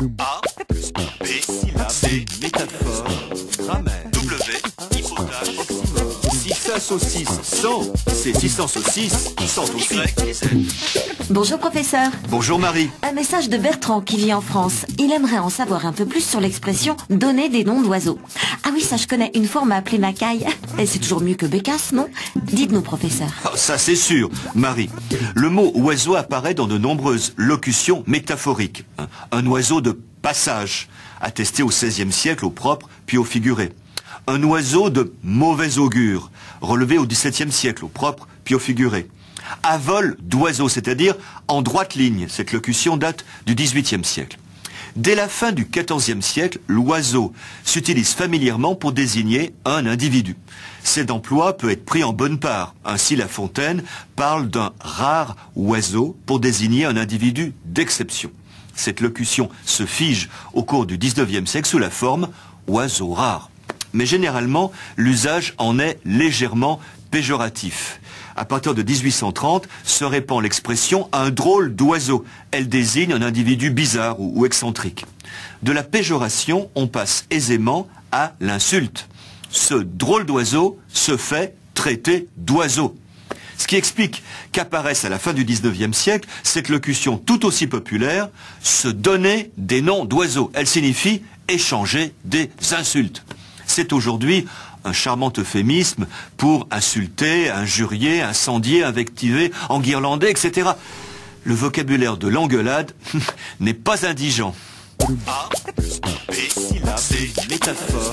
A plus B syllabe, C métaphore, grammaire, W hypothèse, oxymore. Si ça saucisse 100, c'est 600 saucisses, 100 aussi. Y, Z. Bonjour professeur. Bonjour Marie. Un message de Bertrand qui vit en France. Il aimerait en savoir un peu plus sur l'expression « donner des noms d'oiseaux ». Ah oui, ça je connais. Une fois on m'a appelé Macaille. Et c'est toujours mieux que Bécasse, non? Dites-nous professeur. Oh, ça c'est sûr, Marie. Le mot oiseau apparaît dans de nombreuses locutions métaphoriques. Un oiseau de passage, attesté au XVIe siècle au propre puis au figuré. Un oiseau de mauvais augure, relevé au XVIIe siècle au propre puis au figuré. À vol d'oiseau, c'est-à-dire en droite ligne. Cette locution date du XVIIIe siècle. Dès la fin du XIVe siècle, l'oiseau s'utilise familièrement pour désigner un individu. Cet emploi peut être pris en bonne part. Ainsi, La Fontaine parle d'un rare oiseau pour désigner un individu d'exception. Cette locution se fige au cours du XIXe siècle sous la forme oiseau rare. Mais généralement, l'usage en est légèrement péjoratif. À partir de 1830, se répand l'expression « un drôle d'oiseau ». Elle désigne un individu bizarre ou excentrique. De la péjoration, on passe aisément à l'insulte. Ce drôle d'oiseau se fait traiter d'oiseau. Ce qui explique qu'apparaisse à la fin du XIXe siècle cette locution tout aussi populaire « se donner des noms d'oiseaux ». Elle signifie échanger des insultes. C'est aujourd'hui un charmant euphémisme pour insulter, injurier, incendier, invectiver, enguirlander, etc. Le vocabulaire de l'engueulade n'est pas indigent. A plus B syllabe, C métaphore,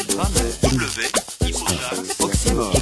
grammaire, W hypothèse, oxymore.